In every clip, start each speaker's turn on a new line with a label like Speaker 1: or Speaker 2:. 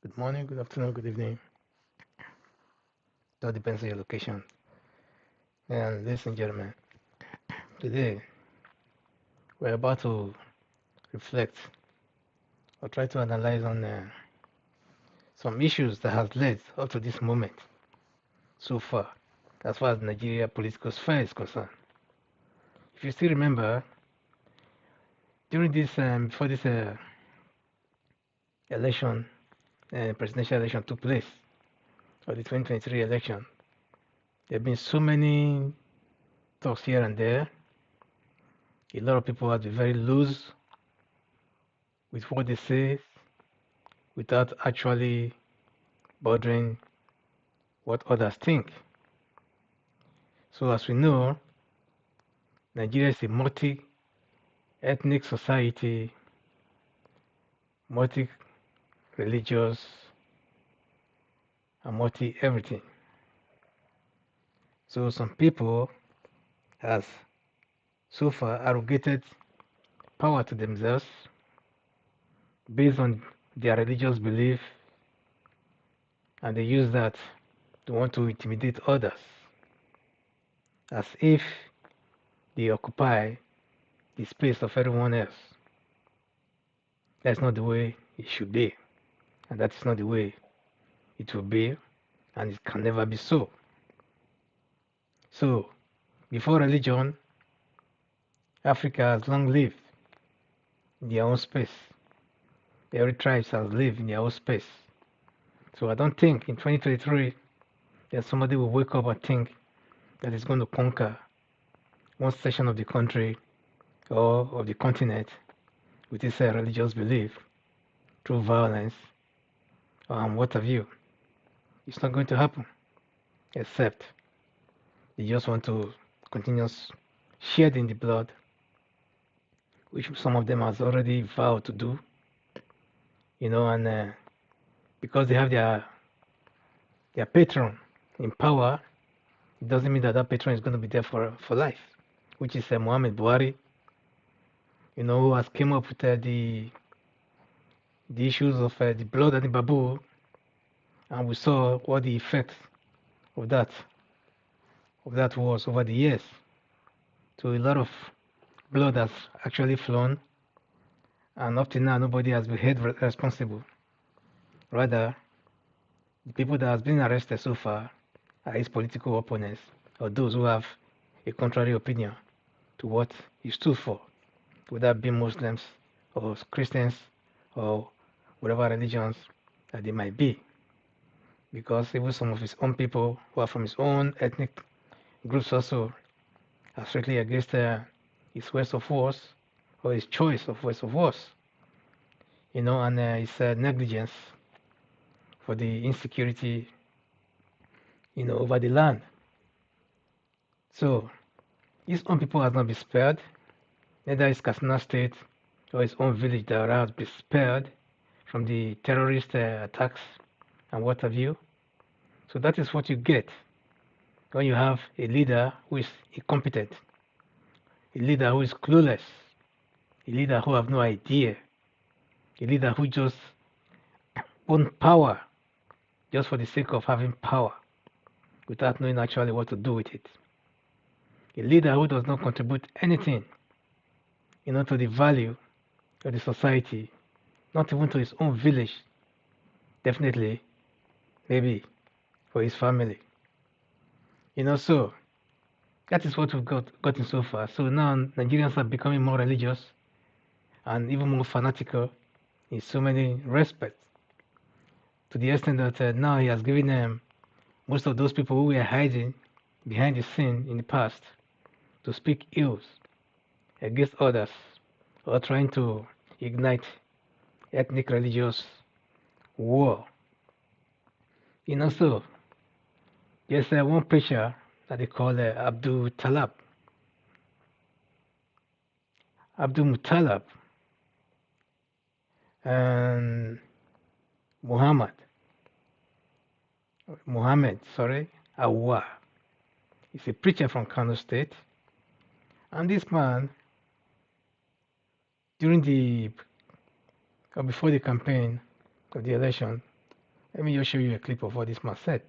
Speaker 1: Good morning, good afternoon, good evening. It all depends on your location. And ladies and gentlemen, today we're about to reflect or try to analyze on some issues that has led up to this moment so far, as far as Nigeria political sphere is concerned. If you still remember, during this before this election, presidential election took place, or the 2023 election, there have been so many talks here and there. A lot of people have been very loose with what they say without actually bothering what others think. So as we know, Nigeria is a multi-ethnic society, multi-religious, and multi-everything. So some people has so far arrogated power to themselves based on their religious belief, and they use that to want to intimidate others, as if they occupy the space of everyone else. That's not the way it should be, and that is not the way it will be, and it can never be so. So, before religion, Africa has long lived in their own space. Every tribe has lived in their own space. So I don't think in 2023 that somebody will wake up and think that it's going to conquer one section of the country or of the continent with its religious belief through violence or what have you. It's not going to happen, except they just want to continue shedding the blood, which some of them has already vowed to do, and because they have their patron in power, it doesn't mean that patron is going to be there for life, which is Mohammed Buhari, who has came up with the issues of the blood and the babu, and we saw what the effects of that was over the years. So a lot of blood has actually flown, and up to now nobody has been held responsible. Rather, the people that has been arrested so far are his political opponents or those who have a contrary opinion to what he stood for, whether it be Muslims or Christians or whatever religions that they might be. Because even some of his own people who are from his own ethnic groups also are strictly against his ways of wars or his choice of ways of wars, and his negligence for the insecurity, over the land. So his own people has not been spared, neither is Katsina State or his own village that has been spared from the terrorist attacks and what have you. So that is what you get when you have a leader who is incompetent, a leader who is clueless, a leader who have no idea, a leader who just want power just for the sake of having power without knowing actually what to do with it. A leader who does not contribute anything, to the value of the society, not even to his own village, definitely, maybe for his family. So that is what we've gotten so far. So now Nigerians are becoming more religious and even more fanatical in so many respects, to the extent that now he has given most of those people who were hiding behind the scene in the past to speak ills against others or trying to ignite ethnic religious war. So there's one preacher that they call ABDULMUTALLAB, and Mohammed, sorry, AUWAL. He's a preacher from Kano State, and this man, during the or before the campaign of the election, Let me just show you a clip of what this man said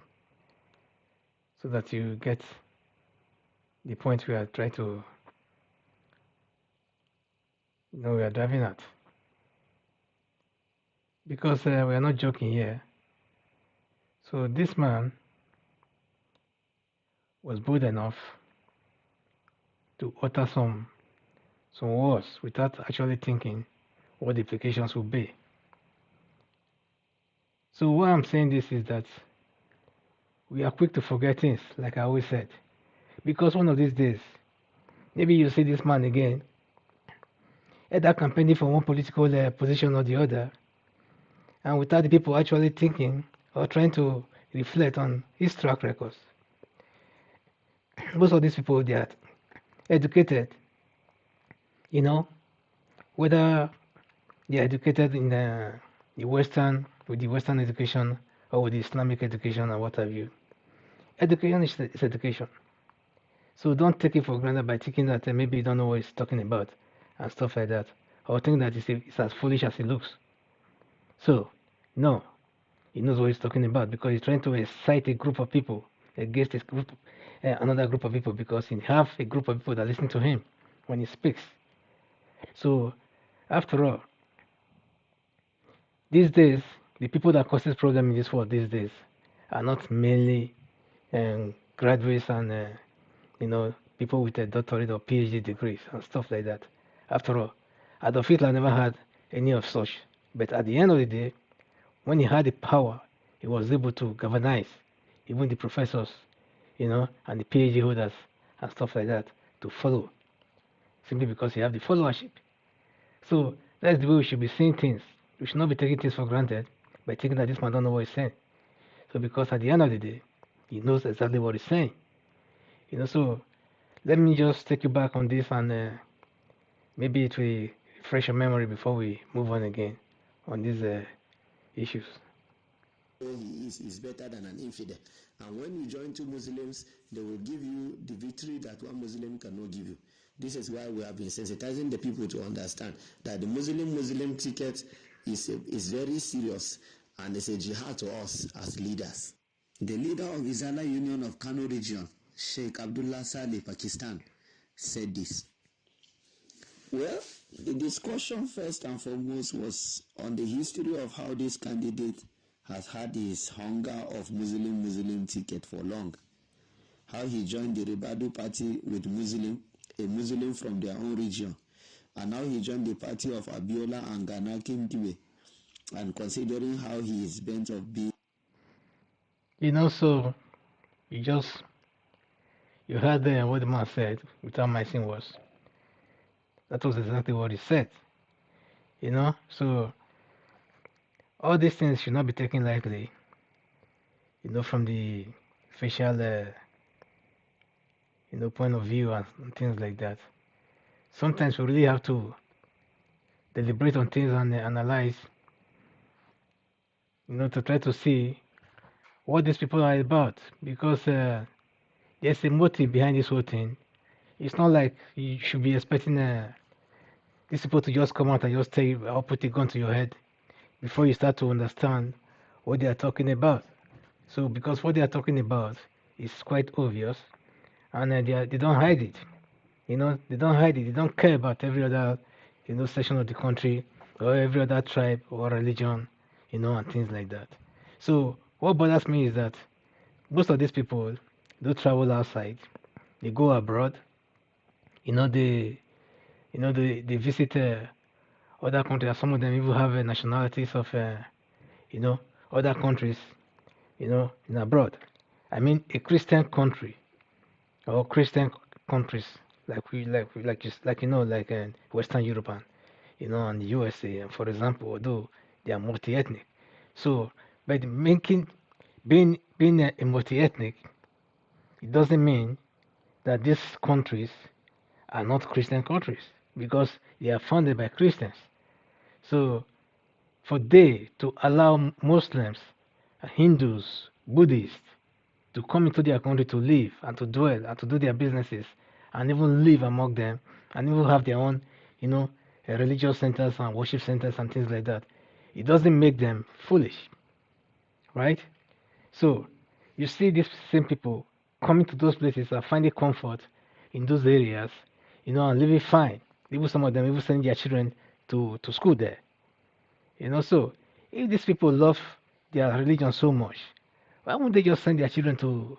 Speaker 1: so that you get the point we are trying to, we are driving at. Because we are not joking here. So this man was bold enough to utter some words without actually thinking what the implications would be. So why I'm saying this is that we are quick to forget things, like I always said. Because one of these days, maybe you see this man again, either campaigning for one political position or the other, and without the people actually thinking or trying to reflect on his track records. Most of these people, they are educated, whether they are educated in the Western, with the Western education or with the Islamic education or what have you. Education is education. So don't take it for granted by thinking that maybe you don't know what he's talking about and stuff like that, or think that it's as foolish as it looks. So, no, he knows what he's talking about because he's trying to excite a group of people against this group, another group of people, because he have a group of people that listen to him when he speaks. So, after all, these days, the people that cause this problem in this world these days are not mainly graduates and people with a doctorate or PhD degrees and stuff like that. After all, Adolf Hitler never had any of such. But at the end of the day, when he had the power, he was able to galvanize even the professors, and the PhD holders and stuff like that to follow, simply because he have the followership. So that's the way we should be seeing things. We should not be taking things for granted by thinking that this man don't know what he's saying. So because at the end of the day, he knows exactly what he's saying. So let me just take you back on this and maybe it will refresh your memory before we move on again on these issues.
Speaker 2: He is better than an infidel. And when you join two Muslims, they will give you the victory that one Muslim cannot give you. This is why we have been sensitizing the people to understand that the Muslim ticket is very serious and it's a jihad to us as leaders. The leader of Izala Union of Kano region, Sheikh Abdullah Saleh, Pakistan, said this. Well, the discussion first and foremost was on the history of how this candidate has had his hunger of Muslim ticket for long. How he joined the Ribadu party with a Muslim from their own region. And now he joined the party of Abiola and Ghana Kimdiwe. And considering how he is bent of being.
Speaker 1: So you heard there what the man said without missing words. That was exactly what he said. So all these things should not be taken lightly, from the facial, point of view and things like that. Sometimes we really have to deliberate on things and analyze, to try to see what these people are about, because there's a motive behind this whole thing. It's not like you should be expecting these people to just come out and just tell you or put a gun to your head before you start to understand what they are talking about. So because what they are talking about is quite obvious, and they don't hide it. They don't hide it. They don't care about every other, section of the country or every other tribe or religion, and things like that. So what bothers me is that most of these people do travel outside. They go abroad. They visit other countries. Some of them even have nationalities of, other countries, in abroad. I mean, a Christian country or Christian countries like Western Europe and the USA, for example, although they are multi-ethnic. So, by being a multi-ethnic, it doesn't mean that these countries are not Christian countries because they are founded by Christians. So, for they to allow Muslims, Hindus, Buddhists to come into their country to live and to dwell and to do their businesses and even live among them and even have their own, religious centers and worship centers and things like that, it doesn't make them foolish right? So you see these same people coming to those places and finding comfort in those areas, and living fine. Even some of them even send their children to school there. So if these people love their religion so much, why wouldn't they just send their children to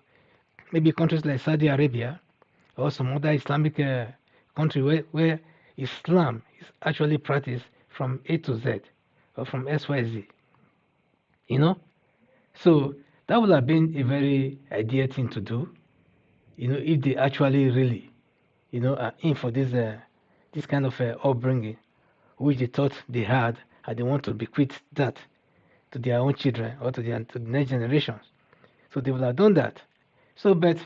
Speaker 1: maybe countries like Saudi Arabia or some other Islamic country where Islam is actually practiced from A to Z or from XYZ, you know? So that would have been a very ideal thing to do, if they actually really, are in for this kind of upbringing, which they thought they had, and they want to bequeath that to their own children or to the next generations. So they would have done that. So, but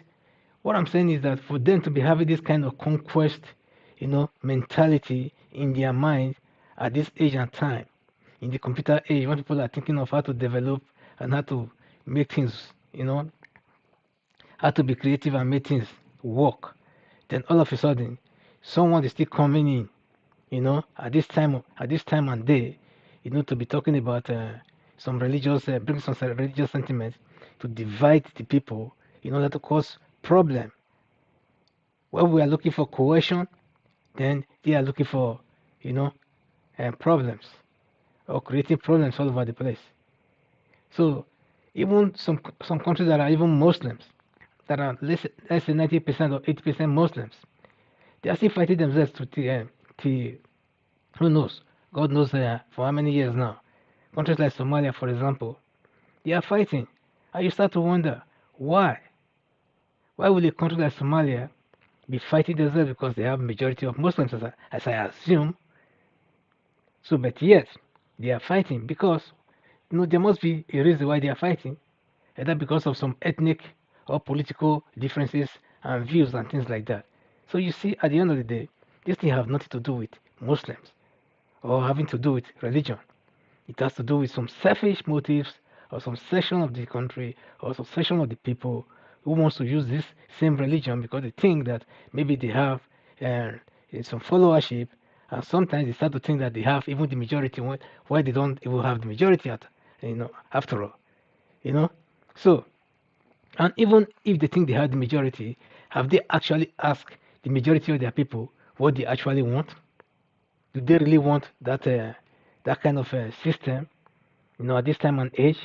Speaker 1: what I'm saying is that for them to be having this kind of conquest, mentality in their mind at this age and time, in the computer age, when people are thinking of how to develop and how to make things, how to be creative and make things work, then all of a sudden, someone is still coming in, at this time and day, to be talking about bring some religious sentiments to divide the people in order to cause problem. When we are looking for cohesion, then they are looking for, you know, problems or creating problems all over the place. So even some countries that are even Muslims, that are let's say 90% or 80% Muslims, they are still fighting themselves to who knows, God knows for how many years now. Countries like Somalia, for example, they are fighting, and you start to wonder why. Why will a country like Somalia be fighting themselves because they have majority of Muslims, as I assume? So, but yet they are fighting because there must be a reason why they are fighting, either because of some ethnic or political differences and views and things like that. So you see, at the end of the day, this thing have nothing to do with Muslims or having to do with religion. It has to do with some selfish motives or some section of the country or some section of the people who wants to use this same religion because they think that maybe they have uh, some followership, and sometimes they start to think that they have even the majority why they don't even have the majority after all. you know so, and even if they think they have the majority, have they actually asked the majority of their people what they actually want? Do they really want that kind of system, at this time and age?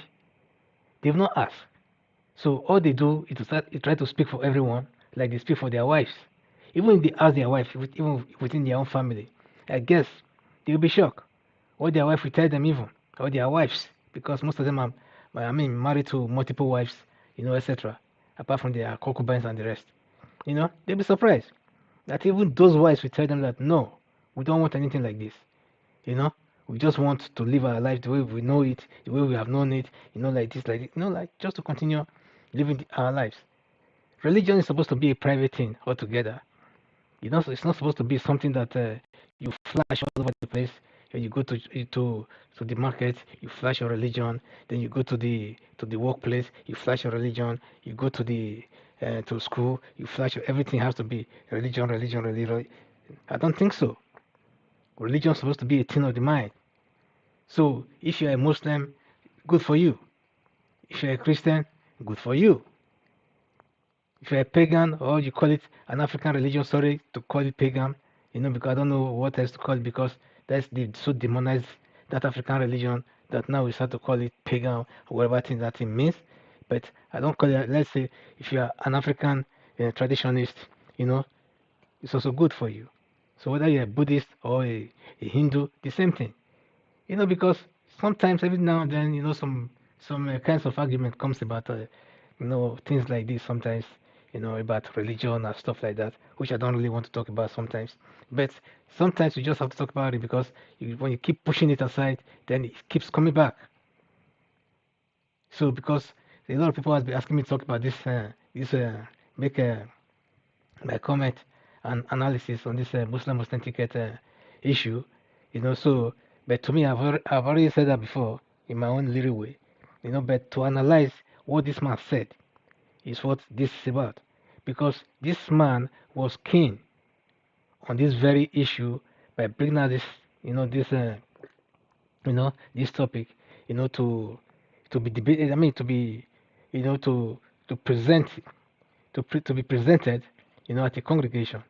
Speaker 1: They've not asked. So all they do is to try to speak for everyone, like they speak for their wives. Even if they ask their wife, even within their own family, I guess they'll be shocked. Or their wife will tell them even, or their wives, because most of them are, I mean, married to multiple wives, etc. Apart from their concubines and the rest, they'll be surprised that even those wives will tell them that no, we don't want anything like this. You know, we just want to live our life the way we know it, the way we have known it, like this, like this, like just to continue living our lives. Religion is supposed to be a private thing altogether. So it's not supposed to be something that you flash all over the place. When you go to the market, you flash your religion. Then you go to the workplace, you flash your religion. You go to school, you flash everything has to be religion, religion, religion. I don't think so. Religion is supposed to be a thing of the mind. So if you're a Muslim, good for you. If you're a Christian, good for you. If you're a pagan, or you call it an African religion, sorry to call it pagan, because I don't know what else to call it, because that's the so demonized that African religion that now we start to call it pagan or whatever thing that it means. But I don't call it. Let's say if you are an African traditionalist, it's also good for you. So whether you're a Buddhist or a Hindu, the same thing. Because sometimes every now and then, some kinds of argument comes about, things like this sometimes, about religion and stuff like that, which I don't really want to talk about sometimes. But sometimes you just have to talk about it because when you keep pushing it aside, then it keeps coming back. So because a lot of people have been asking me to talk about make my comment and analysis on this Muslim authenticate issue, so, but to me, I've already said that before in my own little way, but to analyze what this man said is what this is about, because this man was keen on this very issue by bringing out this, this topic, to to be debated. I mean, to be, to present, to be presented, at a congregation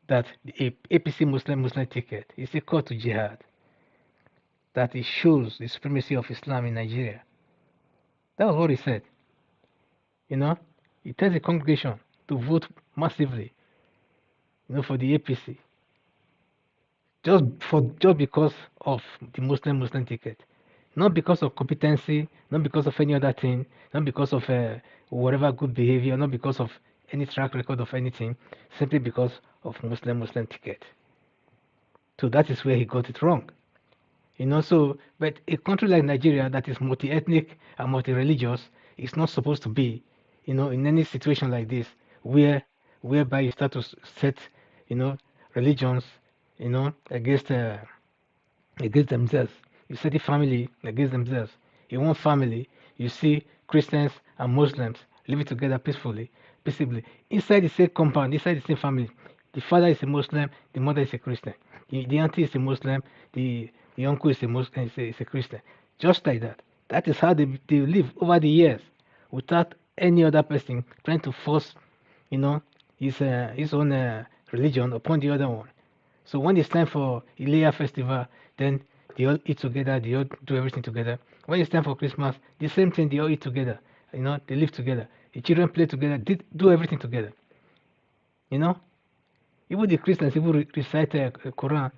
Speaker 1: that the APC Muslim ticket is equal to jihad. That it shows the supremacy of Islam in Nigeria. That was what he said. He tells the congregation to vote massively, for the APC, just because of the Muslim ticket, not because of competency, not because of any other thing, not because of whatever good behavior, not because of any track record of anything, simply because of Muslim ticket. So that is where he got it wrong. But a country like Nigeria that is multi-ethnic and multi-religious is not supposed to be, in any situation like this, whereby you start to set, religions, against themselves. You set the family against themselves. In one family, you see Christians and Muslims living together peacefully, peaceably, inside the same compound, inside the same family. The father is a Muslim, the mother is a Christian. The auntie is a Muslim, the uncle is a Muslim, is a Christian. Just like that. That is how they live over the years, without any other person trying to force, his own religion upon the other one. So when it's time for Ilya festival, then they all eat together, they all do everything together. When it's time for Christmas, the same thing, they all eat together. They live together. The children play together, they do everything together. Even the Christians even recite Quran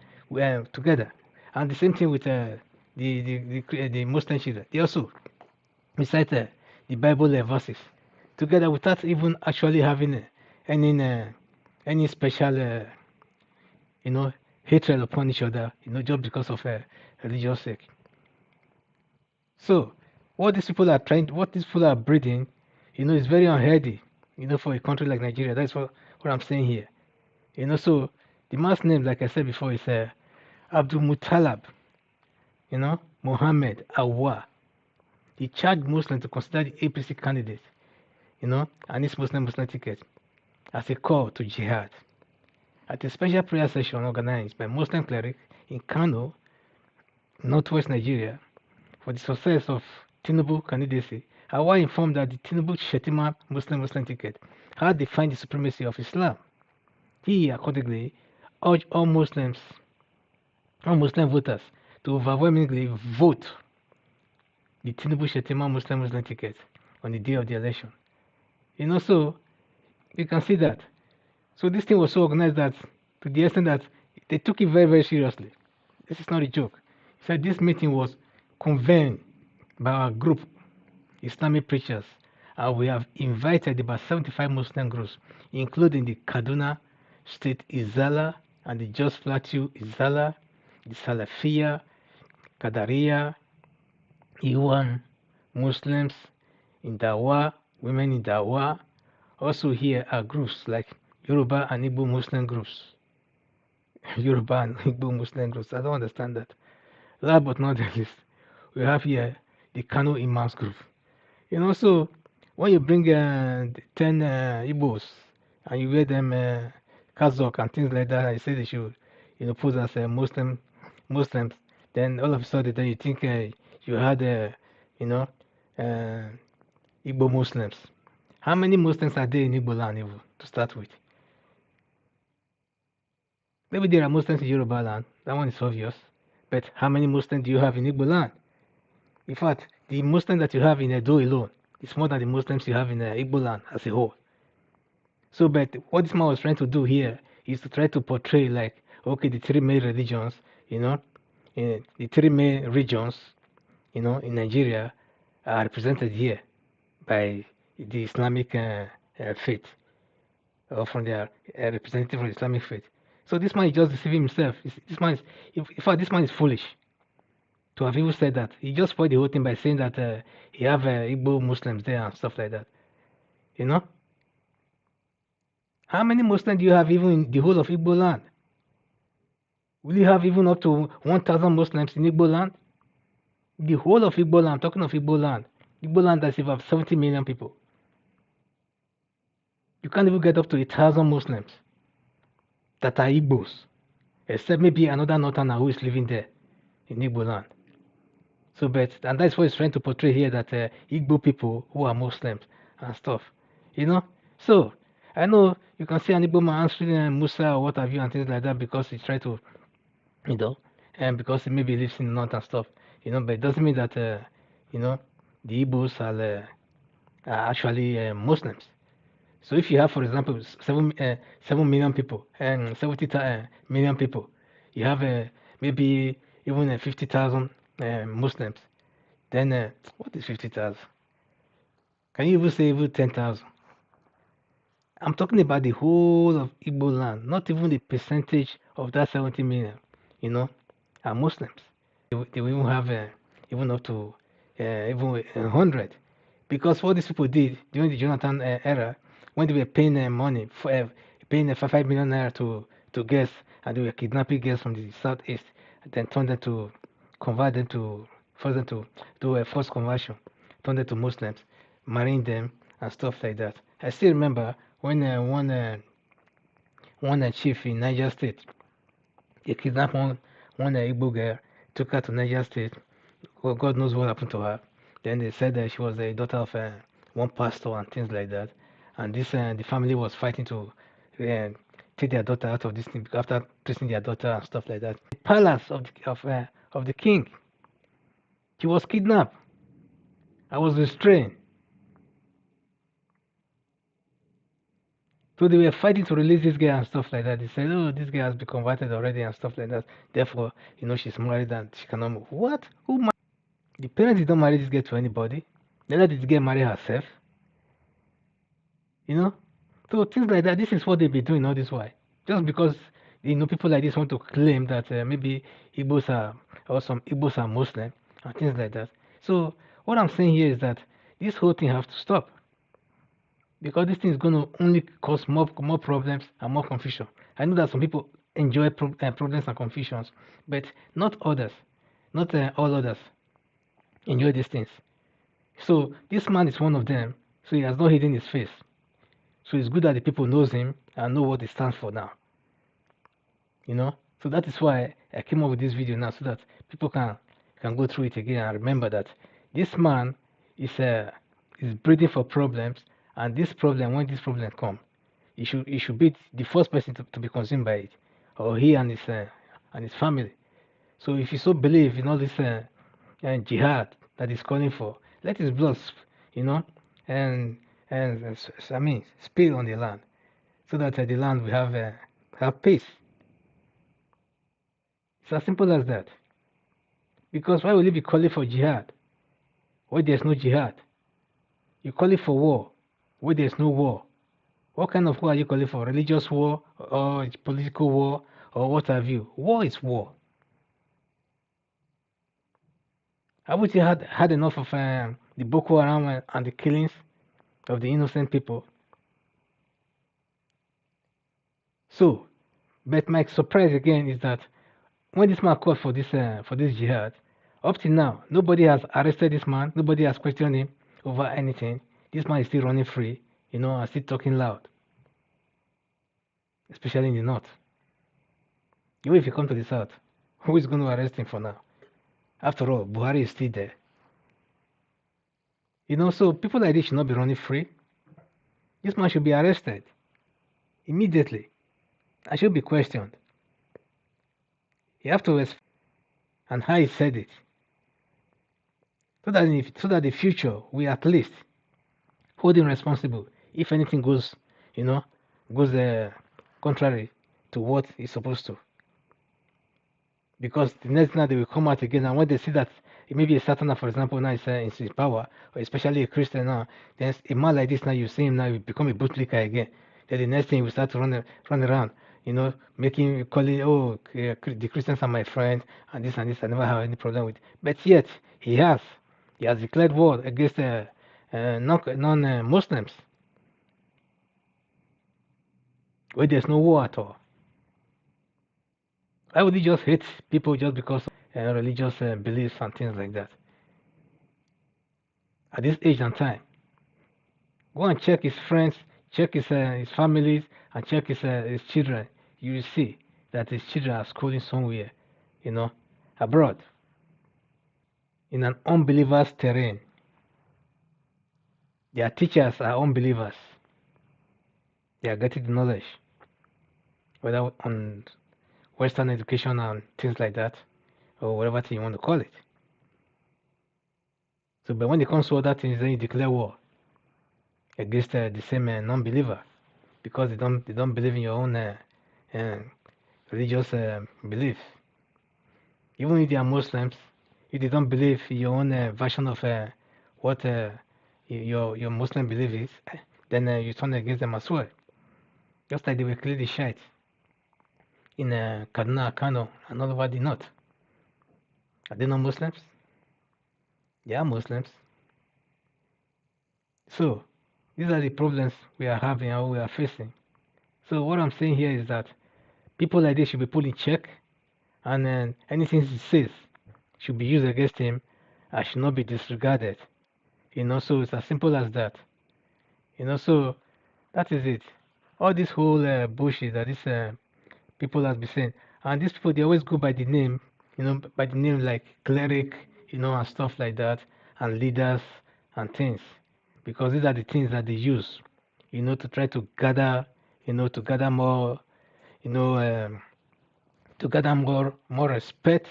Speaker 1: together. And the same thing with the Muslim children. They also recite the Bible verses together without even actually having any special hatred upon each other, just because of religious sake. So what these people are breeding, is very unhealthy, for a country like Nigeria. That's what I'm saying here. So the man's name, like I said before, is ABDULMUTALLAB, MOHAMMED, AUWAL. He charged Muslims to consider the APC candidate, and his Muslim ticket as a call to jihad. At a special prayer session organized by Muslim clerics in Kano, northwest Nigeria, for the success of Tinubu candidacy, AUWAL informed that the Tinubu Shetima Muslim ticket had defined the supremacy of Islam. He accordingly urged all Muslim voters to overwhelmingly vote the Tinubu Shetima Muslim ticket on the day of the election. So you can see that. So this thing was so organized that, to the extent that they took it very, very seriously. This is not a joke. He said this meeting was convened by our group, Islamic preachers, and we have invited about 75 Muslim groups, including the Kaduna State Izala and the Jos Plateau Izala, the Salafia, Qadariya, Iwan, Muslims in Dawa, women in Dawa. Also here are groups like Yoruba and Igbo Muslim groups. Yoruba and Igbo Muslim groups. I don't understand that. Last but not the least, we have here the Kano Imams group. So when you bring 10 Igbos and you wear them kazak and things like that, and you say they should, pose as Muslims, then all of a sudden, then you think you had, Igbo Muslims. How many Muslims are there in Igbo land, even, to start with? Maybe there are Muslims in Yoruba land. That one is obvious. But how many Muslims do you have in Igbo land? In fact, the Muslims that you have in Edo alone is more than the Muslims you have in Igbo land as a whole. So, but what this man was trying to do here is to try to portray, like, okay, the three main religions, the three main regions, in Nigeria are represented here by the Islamic faith, or from their representative of the Islamic faith. So this man is just deceiving himself. This man is, in fact, this man is foolish to have even said that. He just spoiled the whole thing by saying that he have Igbo Muslims there and stuff like that. How many Muslims do you have even in the whole of Igbo land? Will you have even up to 1,000 Muslims in Igbo land? The whole of Igbo land, I'm talking of Igbo land that's about 70 million people. You can't even get up to 1,000 Muslims that are Igbos, except maybe another northerner who is living there in Igbo land. So, and that's what he's trying to portray here, that Igbo people who are Muslims and stuff, you know. So I know you can see an Igbo man answering Musa or what have you and things like that because he's trying to, you know, and because he maybe lives in the north and stuff, you know. But it doesn't mean that you know, the Igbos are actually Muslims. So if you have, for example, 7 million people and 70 million people, you have maybe even 50,000 Muslims. Then what is 50,000? Can you even say even 10,000? I'm talking about the whole of Igbo land, not even the percentage of that 70 million, you know, are Muslims. They will even have even up to even 100. Because what these people did during the Jonathan era, when they were paying money, for paying 5 million naira to guests, and they were kidnapping guests from the southeast, and then turn them to convert them to, force them to do a forced conversion, turn them to Muslims, marrying them and stuff like that. I still remember when one chief in Niger State, he kidnapped one Igbo girl, took her to Niger State. Well, God knows what happened to her. Then they said that she was a daughter of one pastor and things like that. And this the family was fighting to uh, take their daughter out of this thing after tracing their daughter and stuff like that. The palace of the king, she was kidnapped. I was restrained. So they were fighting to release this girl and stuff like that. They said, "Oh, this girl has been converted already and stuff like that. Therefore, you know, she's married and she cannot move." What? Who? The parents did not marry this girl to anybody. They let this girl marry herself. You know, so things like that. This is what they've been doing all this while. Just because you know people like this want to claim that maybe Igbos are or some Igbos are Muslim and things like that. So what I'm saying here is that this whole thing has to stop because this thing is going to only cause more problems and more confusion. I know that some people enjoy problems and confusions, but not others, not all others enjoy these things. So this man is one of them. So he has not hidden his face. So it's good that the people knows him and know what he stands for now. You know. So that is why I came up with this video now, so that people can go through it again and remember that this man is breeding for problems, and this problem, when this problem come, he should be the first person to be consumed by it, or he and his family. So if you so believe in all this jihad that he's calling for, let his blood, you know, and I mean spill on the land, so that the land will have peace. It's as simple as that. Because why will you be calling for jihad where there's no jihad? You call it for war where there's no war. What kind of war are you calling for? Religious war or political war or what have you? War is war. Haven't you had enough of the Boko Haram and the killings of the innocent people? So, but my surprise again is that when this man called for this jihad, up till now nobody has arrested this man. Nobody has questioned him over anything. This man is still running free, you know, and still talking loud, especially in the north. Even if you come to the south, who is going to arrest him for now? After all, Buhari is still there. You know, so people like this should not be running free. This man should be arrested immediately and should be questioned. You have to respect and how he said it, so that the future we at least hold him responsible if anything goes, you know, goes contrary to what he's supposed to. Because the next night they will come out again, and when they see that maybe a Satan, for example, now is in his power, or especially a Christian now, then a man like this now, you see him now, he become a bootlicker again. Then the next thing he will start to run around, you know, calling, oh, the Christians are my friend, and this, I never have any problem with. But yet he has declared war against non-Muslims, where there's no war at all. Why would he just hate people just because of religious beliefs and things like that? At this age and time, go and check his friends, check his families, and check his children. You will see that his children are schooling somewhere, you know, abroad. in an unbeliever's terrain. Their teachers are unbelievers. They are getting the knowledge, whether on Western education and things like that, or whatever thing you want to call it. So, but when it comes to other things, then you declare war against the same non-believer because they don't believe in your own religious belief. Even if they are Muslims, if they don't believe in your own version of what your Muslim belief is, then you turn against them as well. Just like they were clearly Shiite in Kaduna, Kano, and all over the north. Are they not Muslims? They are Muslims. So these are the problems we are having or we are facing. So what I'm saying here is that people like this should be put in check, and anything he says should be used against him and should not be disregarded. So it's as simple as that. So that is it. All this whole bullshit that these people have been saying, and these people they always go by the name, by the name like cleric, and stuff like that, and leaders and things, because these are the things that they use, to try to gather, to gather more, to gather more respect,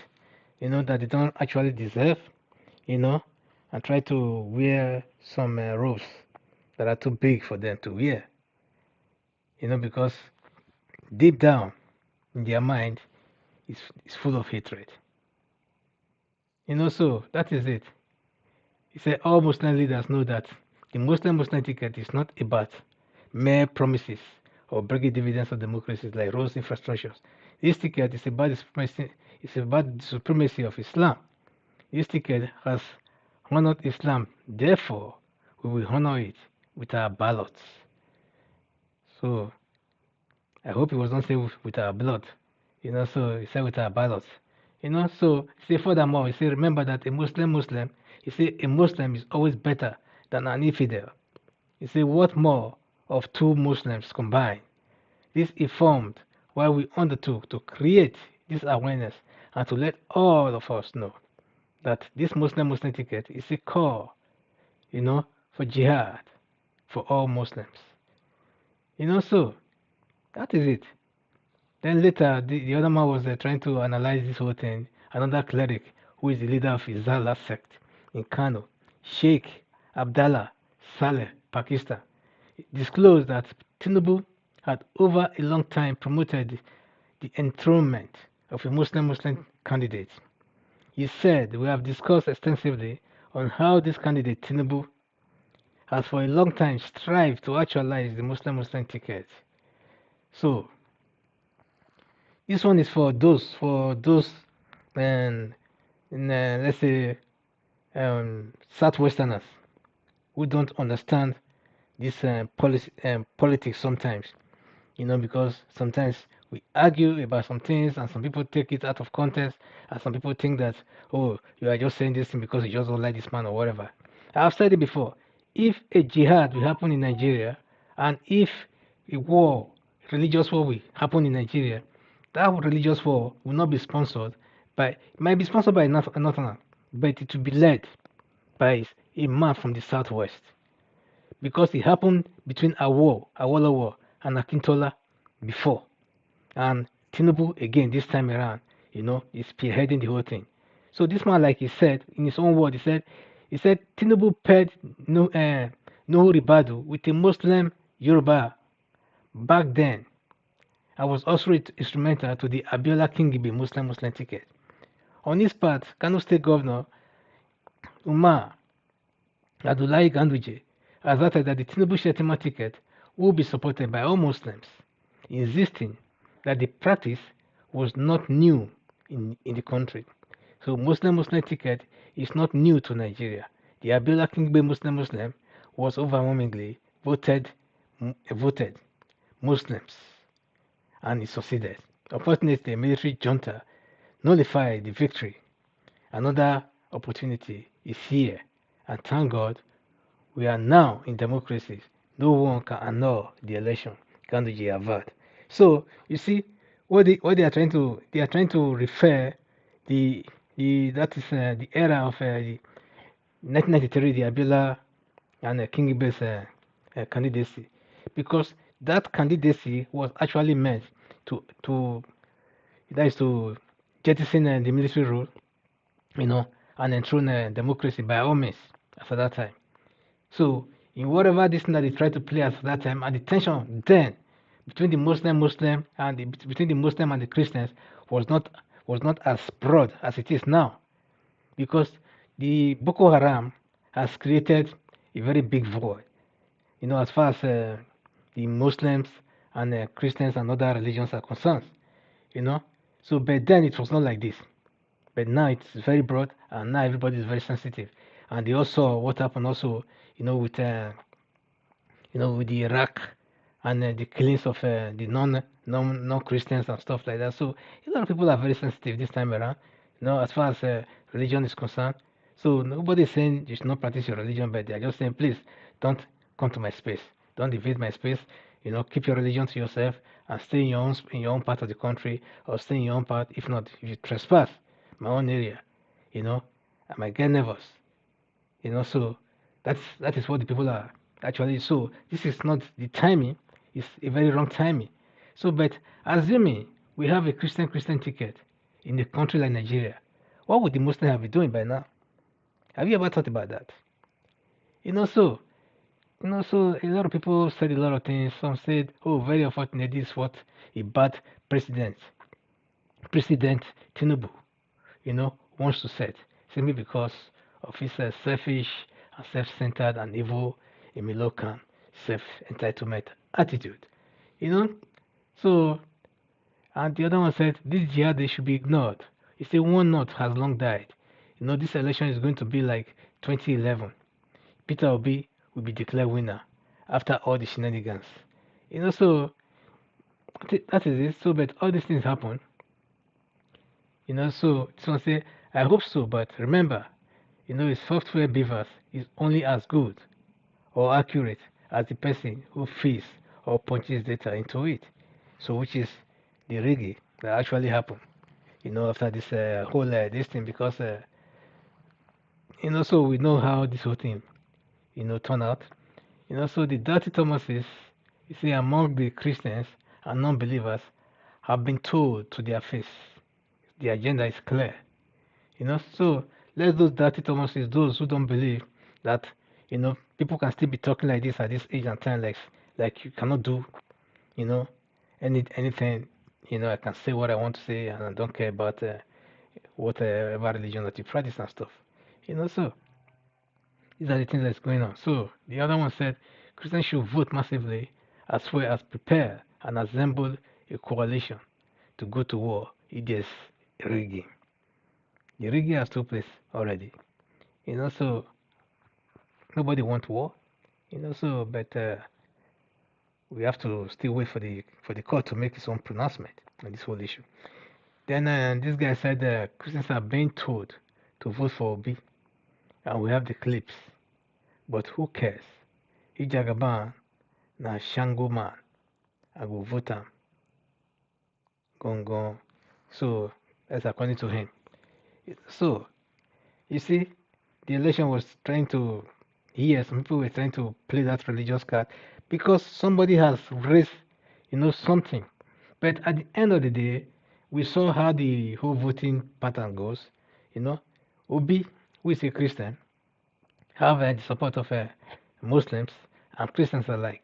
Speaker 1: that they don't actually deserve, and try to wear some robes that are too big for them to wear, because deep down in their mind is full of hatred. So that is it. He said all Muslim leaders know that the Muslim ticket is not about mere promises or breaking dividends of democracies like roads infrastructures. This ticket is about the supremacy of Islam. This ticket has honored Islam. Therefore, we will honor it with our ballots. So I hope it was not said with our blood. So he said with our ballots. So say furthermore, he said remember that a Muslim, he said a Muslim is always better than an infidel. He said what more of two Muslims combined? This informed why we undertook to create this awareness and to let all of us know that this Muslim ticket is a call, for jihad for all Muslims. So that is it. Then later, the other man was trying to analyze this whole thing. Another cleric, who is the leader of Izala sect in Kano, Sheikh Abdallah Saleh, Pakistan, disclosed that Tinubu had over a long time promoted the enthronement of a Muslim candidate. He said, we have discussed extensively on how this candidate, Tinubu, has for a long time strived to actualize the Muslim ticket. So, this one is for those and let's say Southwesterners who don't understand this politics sometimes, because sometimes we argue about some things and some people take it out of context and some people think that, oh, you are just saying this thing because you just don't like this man or whatever. I've said it before. If a jihad will happen in Nigeria and if a religious war will happen in Nigeria, that religious war will not be sponsored by, it might be sponsored by another, but it will be led by a man from the southwest. Because it happened between Awolowo and Akintola before. And Tinubu again this time around, is spearheading the whole thing. So this man, like he said, in his own word, he said Tinubu paired Nuhu Ribadu with a Muslim Yoruba back then. I was also instrumental to the Abiola Kingibe Muslim ticket. On his part, Kano State Governor Umar Abdullahi Ganduje asserted that the Tinubu Shetima ticket will be supported by all Muslims, insisting that the practice was not new in the country. So Muslim ticket is not new to Nigeria. The Abiola Kingibe Muslim was overwhelmingly voted Muslims, and it succeeded. Unfortunately, a military junta nullified the victory. Another opportunity is here, and thank God we are now in democracies. No one can annul the election. Gandhi Jihad. So you see what they are trying to refer the that is the era of the 1993, the Abiola and King Ibe's candidacy, because that candidacy was actually meant to that is to jettison the military rule, and enthrone democracy by all means at that time. So in whatever this thing that they tried to play at that time, and the tension then between the Muslim and between the Muslim and the Christians was not as broad as it is now, because the Boko Haram has created a very big void, as far as the Muslims and Christians and other religions are concerned, you know. So, but then it was not like this. But now it's very broad, and now everybody is very sensitive. And they also what happened also, with the Iraq and the killings of the non Christians and stuff like that. So a lot of people are very sensitive this time around, as far as religion is concerned. So nobody is saying you should not practice your religion, but they are just saying, please don't come to my space, don't invade my space. Keep your religion to yourself and stay in your own part of the country, or stay in your own part. If not, if you trespass my own area, I might get nervous. So that is what the people are actually. So this is not the timing; it's a very wrong timing. So, but assuming we have a Christian ticket in a country like Nigeria, what would the Muslim have been doing by now? Have you ever thought about that? So a lot of people said a lot of things. Some said, "Oh, very unfortunate. This is what a bad president, President Tinubu, wants to set, simply because of his selfish and self-centered and evil Imilokan self-entitlement attitude. You know, so and the other one said this jihad they should be ignored. He said one not has long died. This election is going to be like 2011. Peter Obi will be declared winner after all the shenanigans. So that is it. So, but all these things happen. So someone say, I hope so, but remember, a software beavers is only as good or accurate as the person who feeds or punches data into it. So which is the reggae that actually happened, after this whole this thing, because so we know how this whole thing, turned out. So the dirty Thomases, you see, among the Christians and non-believers, have been told to their face, the agenda is clear. So let those dirty Thomases, those who don't believe that, people can still be talking like this at this age and time, like you cannot do, anything, I can say what I want to say, and I don't care about whatever religion that you practice and stuff. So these are the things that's going on. So the other one said Christians should vote massively as well as prepare and assemble a coalition to go to war if there's rigging. The rigging has took place already. So nobody wants war. So but we have to still wait for the court to make its own pronouncement on this whole issue. Then this guy said Christians are being told to vote for Obi, and we have the clips. But who cares? Ijagaban na Shango man. I will vote him. Gong. So that's according to him. So you see, the election was trying to some people were trying to play that religious card because somebody has raised, something. But at the end of the day, we saw how the whole voting pattern goes. Obi, who is a Christian, have the support of Muslims and Christians alike.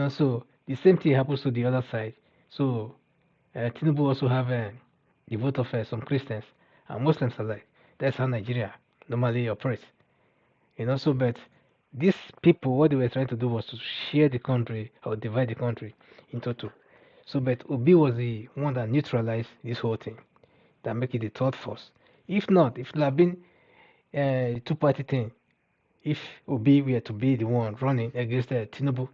Speaker 1: So the same thing happens to the other side. So Tinubu also have the vote of some Christians and Muslims alike. That's how Nigeria normally operates. So but these people, what they were trying to do was to share the country or divide the country into two. So but Obi was the one that neutralized this whole thing, that make it the third force. If not, if it had been a two-party thing, if Obi were to be the one running against Tinubu,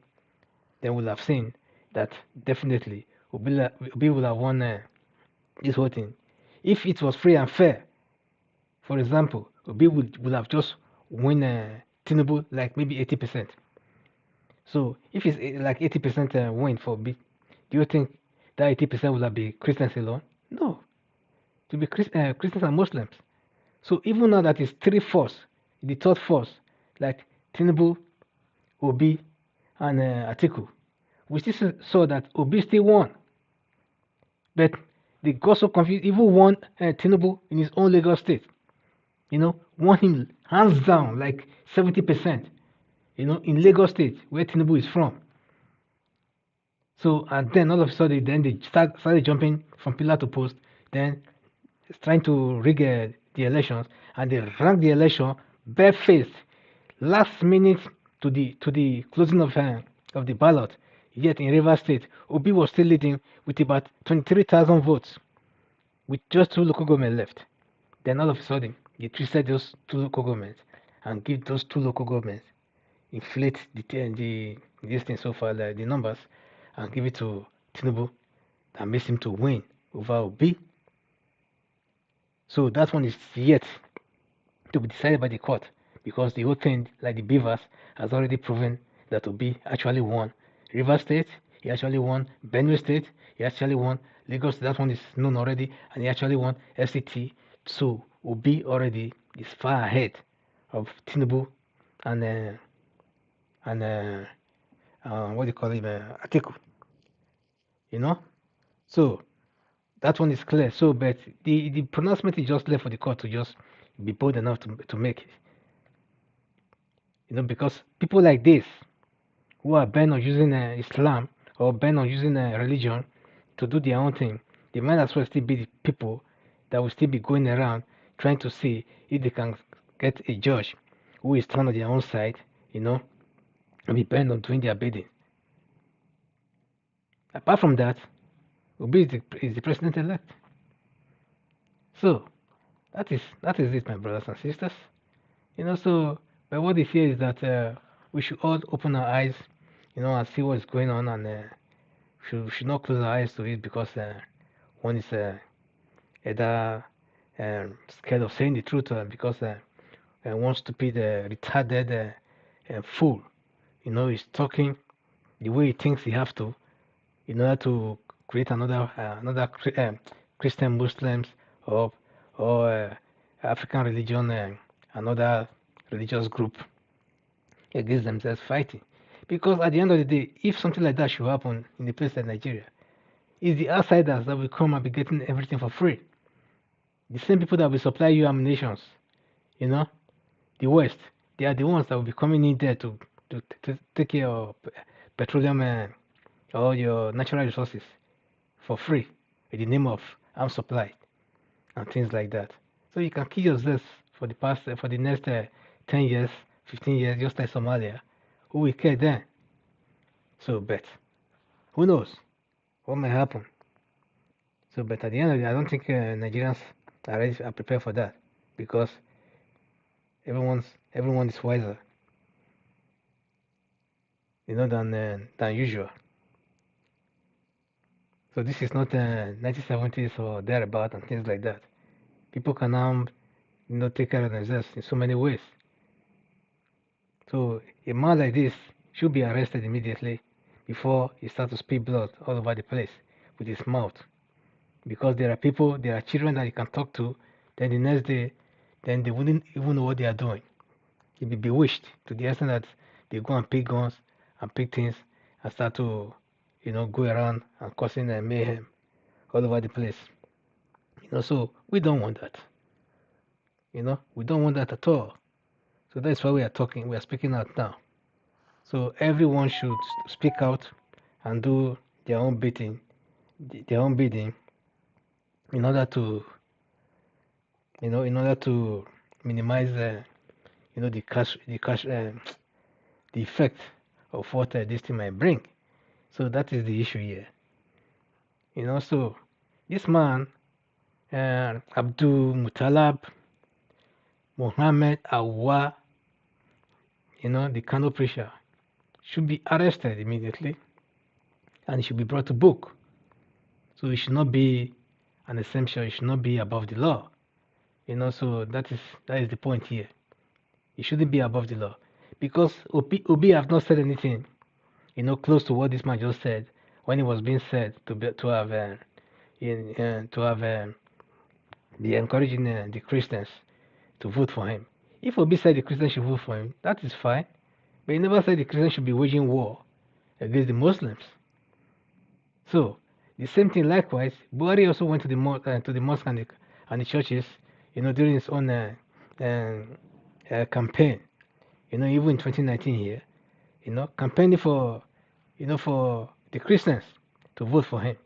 Speaker 1: then we'll have seen that definitely Obi would have won this whole thing. If it was free and fair, for example, Obi would have just won Tinubu like maybe 80%. So if it's like 80% win for Obi, do you think that 80% will have been Christians alone? No. to be Christians and Muslims. So even now that is three force, the third force, like Tinubu, Obi, and Atiku, we still saw that Obi still won. But they got so confused, even won Tinubu in his own Lagos state. Won him hands down, like 70%, in Lagos state, where Tinubu is from. So, and then all of a sudden, then they started jumping from pillar to post, then trying to rig the elections, and they ran the election barefaced, last minute to the closing of the ballot. Yet in Rivers State, Obi was still leading with about 23,000 votes, with just 2 local governments left. Then all of a sudden, they twisted those 2 local governments and give those 2 local governments, inflate this thing so far, the numbers, and give it to Tinubu, that makes him to win over Obi. So that one is yet to be decided by the court, because the whole thing, like the beavers, has already proven that Obi actually won Rivers State, he actually won Benue State, he actually won Lagos. That one is known already, and he actually won FCT. So Obi already is far ahead of Tinubu and what do you call him, Atiku. So that one is clear. So, but the pronouncement is just left for the court to just be bold enough to make it. Because people like this, who are bent on using Islam or bent on using religion to do their own thing, they might as well still be the people that will still be going around trying to see if they can get a judge who is turned on their own side, and be bent on doing their bidding. Apart from that, Obi is the president-elect. So that is it, my brothers and sisters. So but what they fear is that we should all open our eyes, and see what's going on, and should not close our eyes to it, because one is either scared of saying the truth, because one stupid, retarded fool, is talking the way he thinks he have to, in order to create another Christian Muslims or African religion, another religious group against themselves fighting. Because at the end of the day, if something like that should happen in a place like Nigeria, it's the outsiders that will come and be getting everything for free. The same people that will supply you ammunitions, the West, they are the ones that will be coming in there to take care of petroleum or your natural resources for free in the name of arms supply and things like that. So you can kill yourself for the next 10 years, 15 years, just like Somalia. Who will care then? So, but who knows what may happen? So, but at the end of the day, I don't think Nigerians are prepared for that, because everyone is wiser, than usual. So this is not 1970s or thereabout and things like that. People can now, take care of themselves in so many ways. So a man like this should be arrested immediately before he starts to spill blood all over the place with his mouth. Because there are children that he can talk to, then the next day, then they wouldn't even know what they are doing. He'll be bewitched to the extent that they go and pick guns and pick things and start to, go around and causing mayhem all over the place. So we don't want that. We don't want that at all. So that's why we are speaking out now. So everyone should speak out and do their own bidding in order to minimize the effect of what this thing might bring. So that is the issue here. So this man, ABDULMUTALLAB, MOHAMMED, AUWAL, the Kano preacher, should be arrested immediately, and he should be brought to book. So he should not be an exemption. He should not be above the law. So that is the point here. He shouldn't be above the law, because Obi have not said anything, close to what this man just said when he was being said to have be encouraging the Christians to vote for him. If Obi said the Christians should vote for him, that is fine. But he never said the Christians should be waging war against the Muslims. So the same thing likewise, Buhari also went to the mosque and the churches, during his own campaign. Even in 2019 here, campaigning for, for the Christians to vote for him.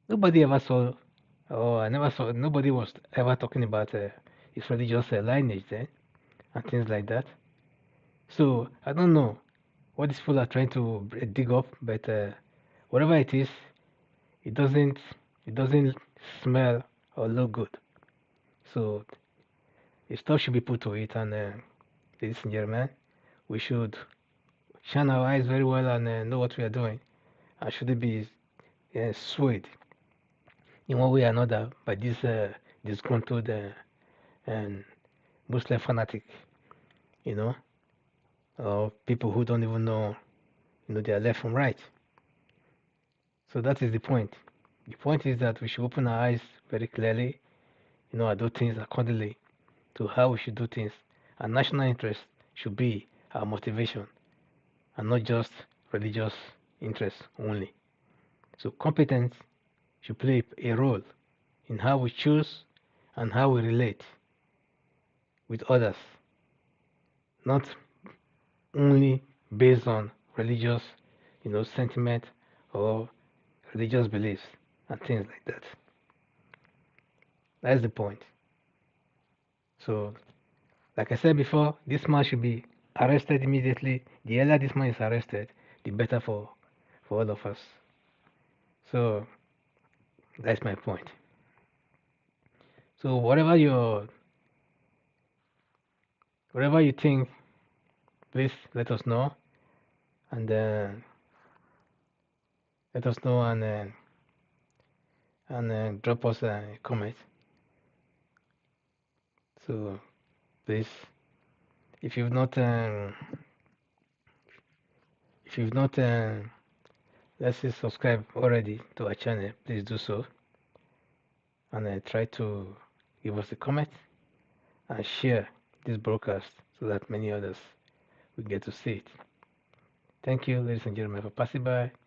Speaker 1: Nobody ever saw, or I never saw, nobody was ever talking about his religious lineage then and things like that. So I don't know what these people are trying to dig up, but whatever it is, it doesn't smell or look good. So the stuff should be put to it, and ladies and gentlemen, we should shine our eyes very well and know what we are doing, and shouldn't be swayed in one way or another by this disgruntled and Muslim fanatic, or people who don't even know, their left from right. So that is the point. The point is that we should open our eyes very clearly, and do things accordingly to how we should do things. And national interest should be our motivation and not just religious interest only. So competence should play a role in how we choose and how we relate with others, not only based on religious, sentiment or religious beliefs and things like that. That's the point. So, like I said before, this man should be arrested immediately. The earlier this man is arrested, the better for all of us. So, that's my point. So, whatever you think, please let us know, and drop us a comment. So, please, if you've not let's say subscribe already to our channel, please do so, and try to give us a comment and share this broadcast so that many others will get to see it. Thank you, ladies and gentlemen, for passing by.